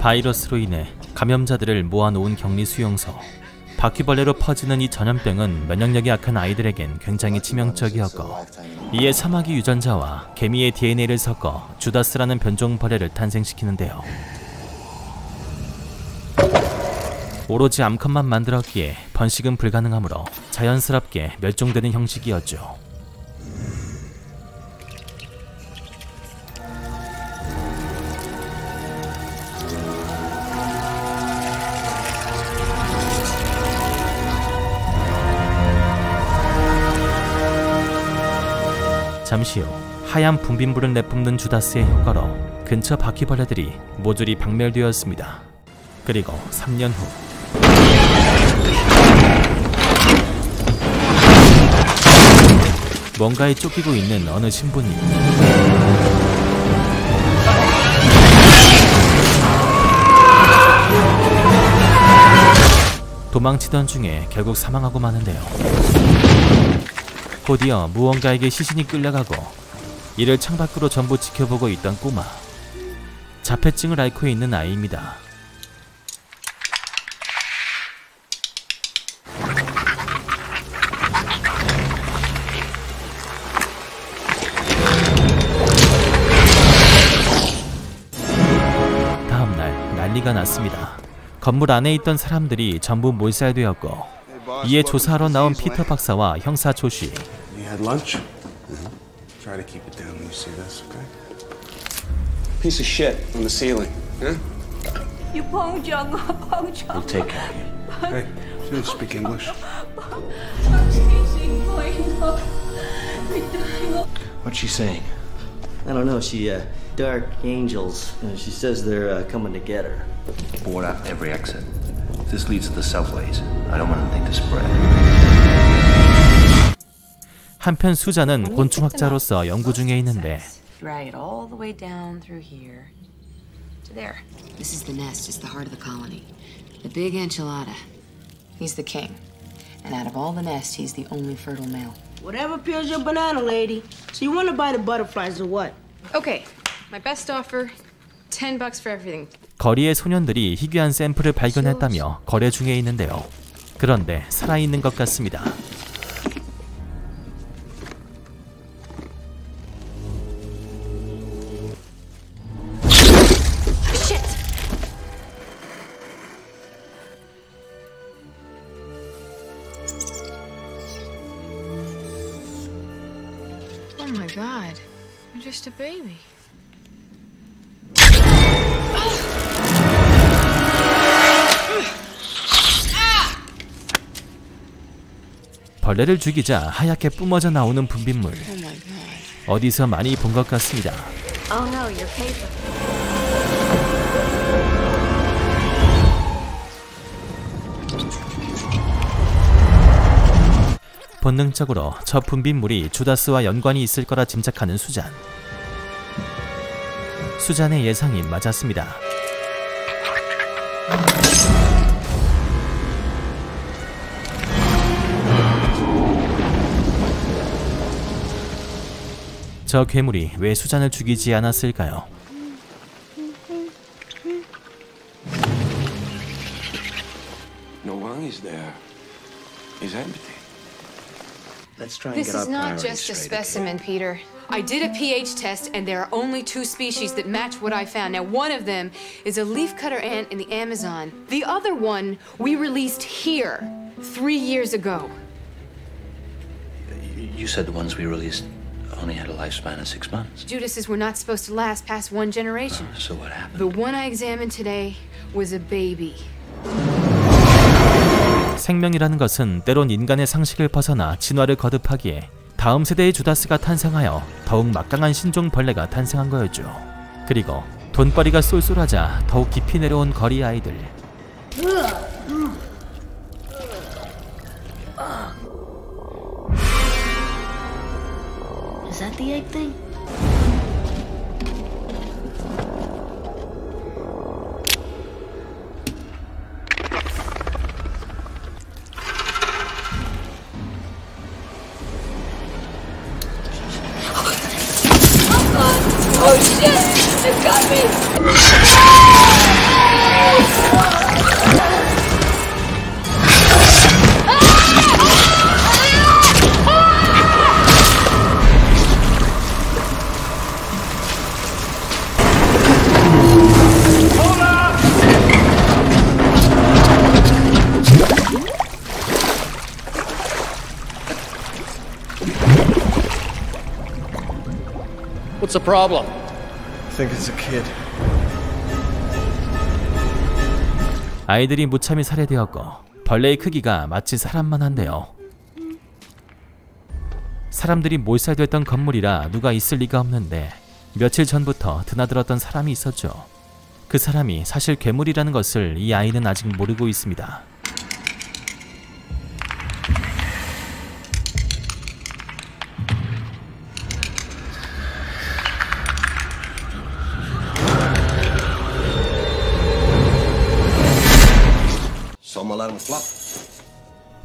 바이러스로 인해 감염자들을 모아놓은 격리 수용소. 바퀴벌레로 퍼지는 이 전염병은 면역력이 약한 아이들에겐 굉장히 치명적이었고, 이에 사마귀 유전자와 개미의 DNA를 섞어 주다스라는 변종 벌레를 탄생시키는데요. 오로지 암컷만 만들었기에 번식은 불가능하므로 자연스럽게 멸종되는 형식이었죠. 잠시 후 하얀 분빈물을 내뿜는 주다스의 효과로 근처 바퀴벌레들이 모조리 박멸되었습니다. 그리고 3년 후 뭔가에 쫓기고 있는 어느 신부님. 도망치던 중에 결국 사망하고 마는데요. 곧이어 무언가에게 시신이 끌려가고 이를 창밖으로 전부 지켜보고 있던 꼬마. 자폐증을 앓고 있는 아이입니다. 다음날 난리가 났습니다. 건물 안에 있던 사람들이 전부 몰살되었고, 이에 조사하러 나온 피터 박사와 형사 조시. Had lunch? Try to keep it down when you see this, okay? Piece of shit on the ceiling, huh? You Pongjeong. We'll take care of you. Hey, she doesn't speak English. What's she saying? I don't know. She, dark angels. She says they're coming to get her. Board out every exit. This leads to the subways. I don't want anything to spread. 한편 수자는 곤충학자로서 연구 중에 있는데, Drag it all the way down through here to there. This is the nest. It's the heart of the colony. The big enchilada. He's the king. And out of all the nests, he's the only fertile male. Whatever peels your banana, lady. So you want to buy the butterflies or what? Okay, my best offer, $10 for everything. 거리의 소년들이 희귀한 샘플을 발견했다며 거래 중에 있는데요. 그런데 살아있는 것 같습니다. Oh my God, you're just a baby. 벌레를 죽이자 하얗게 뿜어져 나오는 분비물. 어디서 많이 본 것 같습니다. Oh no, your paper. 본능적으로 저 분비물이 주다스와 연관이 있을 거라 짐작하는 수잔. 수잔의 예상이 맞았습니다. 저 괴물이 왜 수잔을 죽이지 않았을까요? No lung is there. He's empty. Let's try and This get our is not priorities just a straight, okay? specimen, Peter. I did a pH test, and there are only 2 species that match what I found. Now, one of them is a leafcutter ant in the Amazon. The other one we released here 3 years ago. You said the ones we released only had a lifespan of 6 months. Judases were not supposed to last past 1 generation. So what happened? The one I examined today was a baby. 생명이라는 것은 때론 인간의 상식을 벗어나 진화를 거듭하기에 다음 세대의 주다스가 탄생하여 더욱 막강한 신종 벌레가 탄생한 거였죠. 그리고 돈벌이가 쏠쏠하자 더욱 깊이 내려온 거리 아이들. Is that the egg thing? Oh shit! It got me! What's the problem? I think it's a kid. 아이들이 무참히 살해되었고 벌레의 크기가 마치 사람만 한데요. 사람들이 몰살됐던 건물이라 누가 있을 리가 없는데 며칠 전부터 드나들었던 사람이 있었죠. 그 사람이 사실 괴물이라는 것을 이 아이는 아직 모르고 있습니다.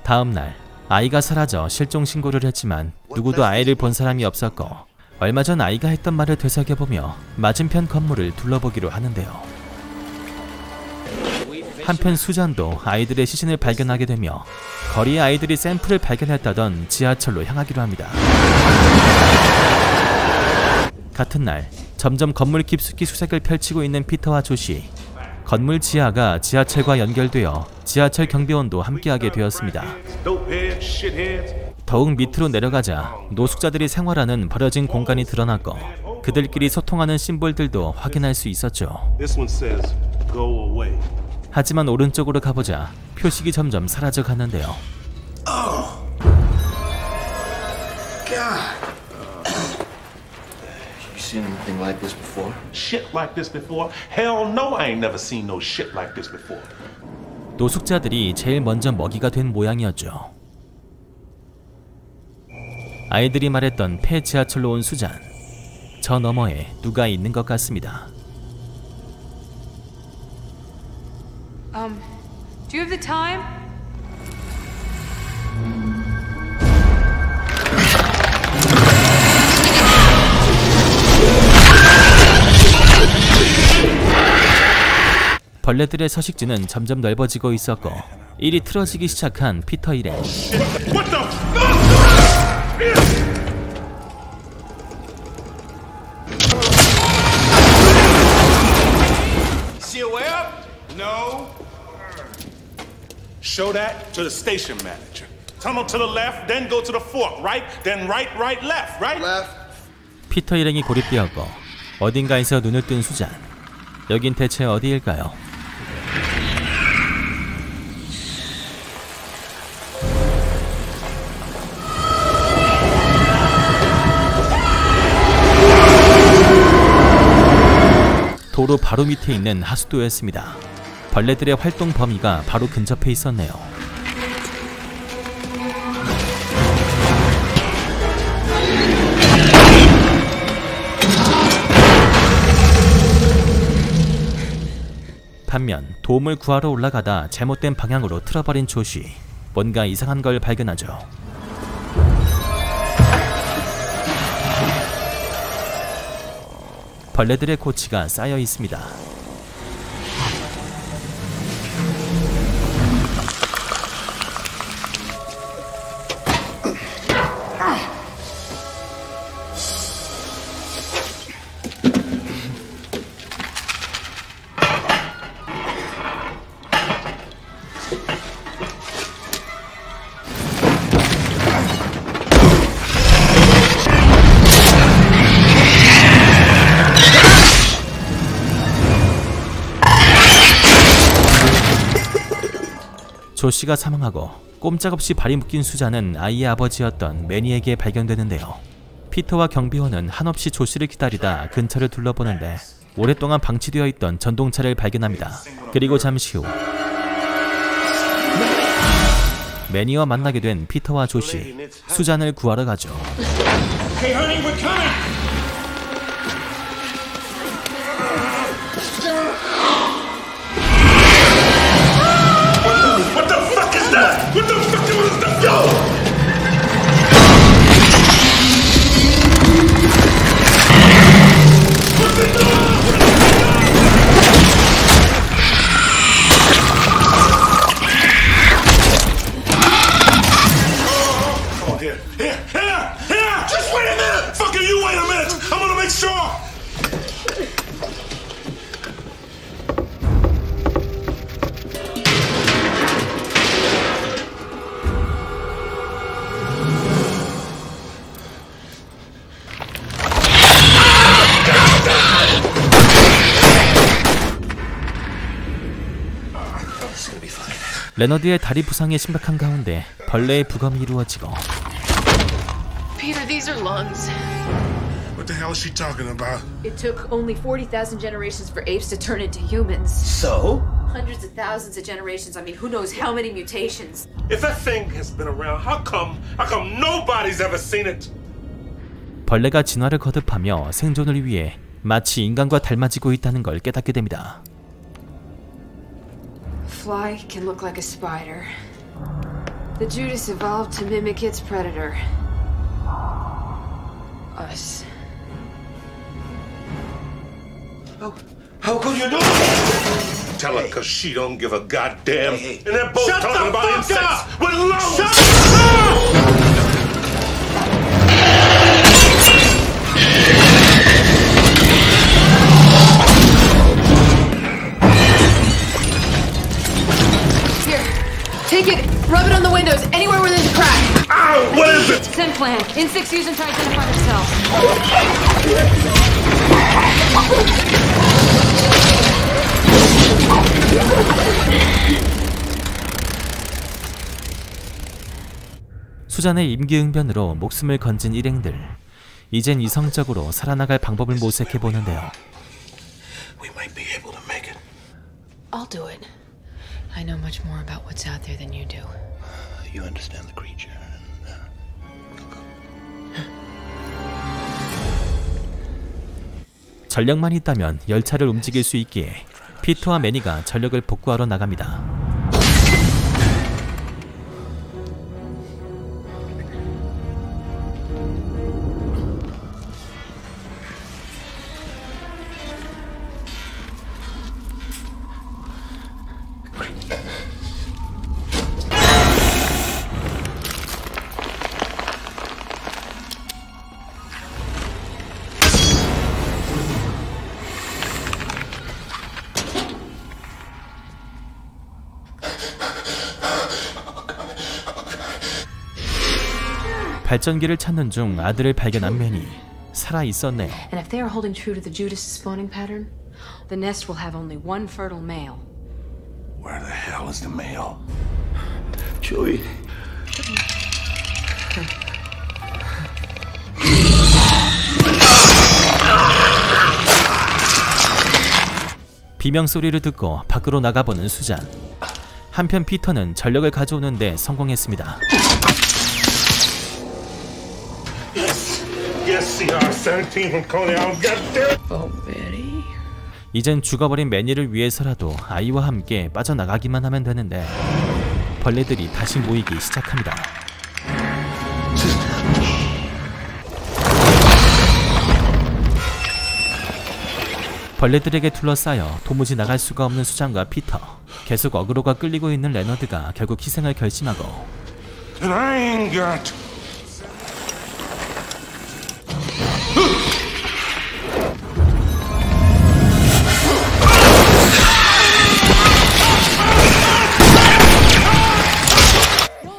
다음 날 아이가 사라져 실종 신고를 했지만 누구도 아이를 본 사람이 없었고 얼마 전 아이가 했던 말을 되새겨보며 맞은편 건물을 둘러보기로 하는데요. 한편 수잔도 아이들의 시신을 발견하게 되며 거리의 아이들이 샘플을 발견했다던 지하철로 향하기로 합니다. 같은 날 점점 건물 깊숙이 수색을 펼치고 있는 피터와 조시. 건물 지하가 지하철과 연결되어 지하철 경비원도 함께하게 되었습니다. 더욱 밑으로 내려가자 노숙자들이 생활하는 버려진 공간이 드러났고 그들끼리 소통하는 심볼들도 확인할 수 있었죠. 하지만 오른쪽으로 가보자 표식이 점점 사라져 가는데요. Seen anything like this before? Shit like this before? Hell no, I ain't never seen no shit like this before. 노숙자들이 제일 먼저 먹이가 된 모양이었죠. 아이들이 말했던 폐 지하철로 온 수잔. 저 너머에 누가 있는 것 같습니다. Do you have the time? 벌레들의 서식지는 점점 넓어지고 있었고 일이 틀어지기 시작한 피터 일행. Show that to the station manager. Tunnel to the left, then go to the fork, right? Then right, right, left, right? Left. 피터 일행이 고립되었고 어딘가에서 눈을 뜬 수잔. 여긴 대체 어디일까요? 도로 바로 밑에 있는 하수도였습니다. 벌레들의 활동 범위가 바로 근접해 있었네요. 반면 도움을 구하러 올라가다 잘못된 방향으로 틀어버린 조시. 뭔가 이상한 걸 발견하죠. 벌레들의 고치가 쌓여 있습니다. 조시가 사망하고 꼼짝없이 발이 묶인 수잔은 아이의 아버지였던 매니에게 발견되는데요. 피터와 경비원은 한없이 조시를 기다리다 근처를 둘러보는데 오랫동안 방치되어 있던 전동차를 발견합니다. 그리고 잠시 후 매니와 만나게 된 피터와 조시, 수잔을 구하러 가죠. Hey, honey, we're coming. What the fuck is that? What the fuck is that? Yo! Here! Just wait a minute! Fucker, you wait a minute! I'm gonna make sure! 레너드의 다리 부상에 심각한 가운데 벌레의 부검이 이루어지고 Peter, these are lungs. What the hell is she talking about? It took only 40,000 generations for apes to turn into humans. So? Hundreds of thousands of generations. I mean, who knows how many mutations? If that thing has been around, how come nobody's ever seen it? 벌레가 진화를 거듭하며 생존을 위해 마치 인간과 닮아지고 있다는 걸 깨닫게 됩니다. Fly can look like a spider. The Judas evolved to mimic its predator. Us. How could you do it? Tell her, cause she don't give a goddamn. And they're both talking about insects with lungs. Shut up! Here, take it. Rub it on the windows. Anywhere where there's a crack. Ow! What is it? Scent plan. Insects use them to identify themselves. 수잔의 임기응변으로 목숨을 건진 일행들. 이젠 이성적으로 살아나갈 방법을 모색해 보는데요. We might be able to make it. I'll do it. I know much more about what's out there than you do. You understand the creature. 전력만 있다면 열차를 움직일 수 있기에 피터와 매니가 전력을 복구하러 나갑니다. 발전기를 찾는 중 아들을 발견한 매니. 살아 있었네요. And if they are holding true to the Judas spawning pattern, the nest will have only one fertile male. Where the hell is the male? Chewie. 비명 소리를 듣고 밖으로 나가보는 수잔. 한편 피터는 전력을 가져오는데 성공했습니다. Yes, CR-17 from Coney Island. Goddamn. Oh, Betty. 이젠 죽어버린 매니를 위해서라도 아이와 함께 빠져나가기만 하면 되는데 벌레들이 다시 모이기 시작합니다. 벌레들에게 둘러싸여 도무지 나갈 수가 없는 수잔과 피터. 계속 어그로가 끌리고 있는 레너드가 결국 희생을 결심하고 And I ain't got.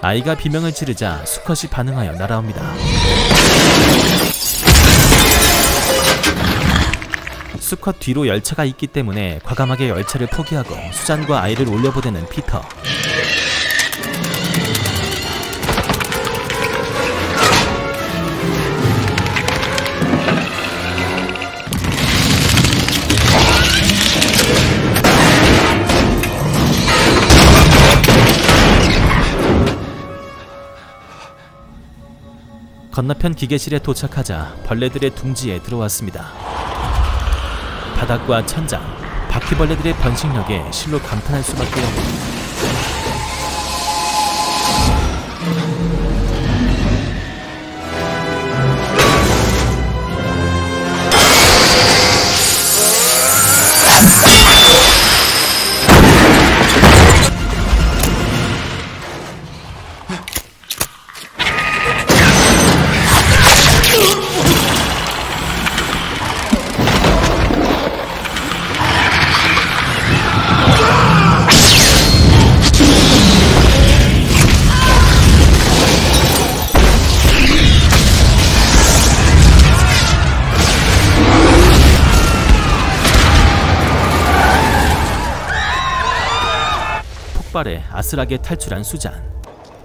아이가 비명을 지르자 수컷이 반응하여 날아옵니다. 수컷 뒤로 열차가 있기 때문에 과감하게 열차를 포기하고 수잔과 아이를 올려보내는 피터. 건너편 기계실에 도착하자 벌레들의 둥지에 들어왔습니다. 바닥과 천장, 바퀴벌레들의 번식력에 실로 감탄할 수밖에 없는. 폭발에 아슬하게 탈출한 수잔.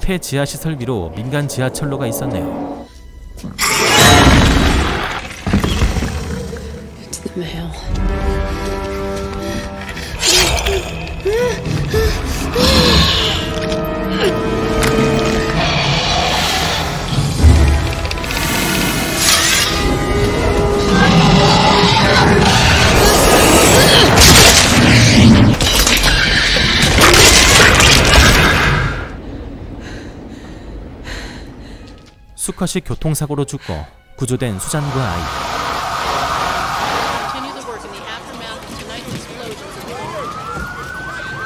폐지하 시설 위로 민간 지하철로가 있었네요. It's the mail. 수컷이 교통사고로 죽고 구조된 수잔과 아이. Continue the work in the aftermath of tonight's explosions in the building.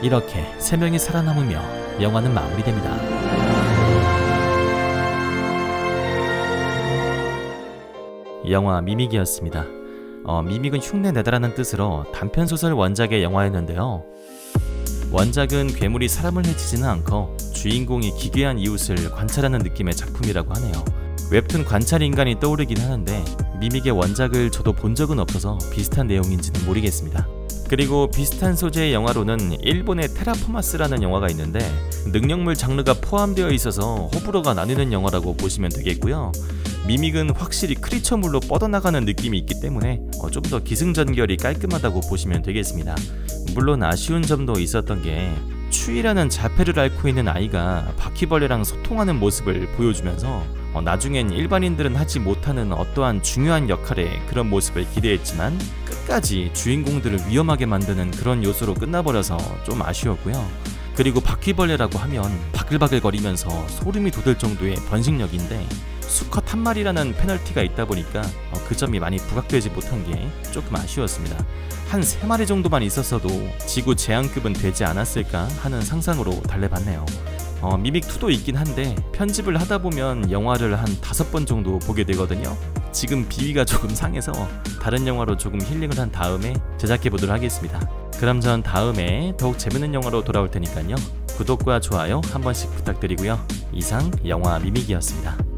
이렇게 3명이 살아남으며 영화는 마무리됩니다. 영화 미믹이었습니다. 미믹은 흉내내다라는 뜻으로 단편소설 원작의 영화였는데요. 원작은 괴물이 사람을 해치지는 않고 주인공이 기괴한 이웃을 관찰하는 느낌의 작품이라고 하네요. 웹툰 관찰인간이 떠오르긴 하는데 미믹의 원작을 저도 본 적은 없어서 비슷한 내용인지는 모르겠습니다. 그리고 비슷한 소재의 영화로는 일본의 테라포마스라는 영화가 있는데 능력물 장르가 포함되어 있어서 호불호가 나뉘는 영화라고 보시면 되겠고요. 미믹은 확실히 크리처물로 뻗어나가는 느낌이 있기 때문에 좀 더 기승전결이 깔끔하다고 보시면 되겠습니다. 물론 아쉬운 점도 있었던 게 추이라는 자폐를 앓고 있는 아이가 바퀴벌레랑 소통하는 모습을 보여주면서 나중엔 일반인들은 하지 못하는 어떠한 중요한 역할에 그런 모습을 기대했지만 끝까지 주인공들을 위험하게 만드는 그런 요소로 끝나버려서 좀 아쉬웠고요. 그리고 바퀴벌레라고 하면 바글바글거리면서 소름이 돋을 정도의 번식력인데 수컷 한 마리라는 페널티가 있다 보니까 그 점이 많이 부각되지 못한 게 조금 아쉬웠습니다. 한 3마리 정도만 있었어도 지구 제한급은 되지 않았을까 하는 상상으로 달래봤네요. 미믹2도 있긴 한데 편집을 하다보면 영화를 한 5번 정도 보게 되거든요. 지금 비위가 조금 상해서 다른 영화로 조금 힐링을 한 다음에 제작해보도록 하겠습니다. 그럼 전 다음에 더욱 재밌는 영화로 돌아올 테니까요. 구독과 좋아요 한 번씩 부탁드리고요. 이상 영화 미믹이었습니다.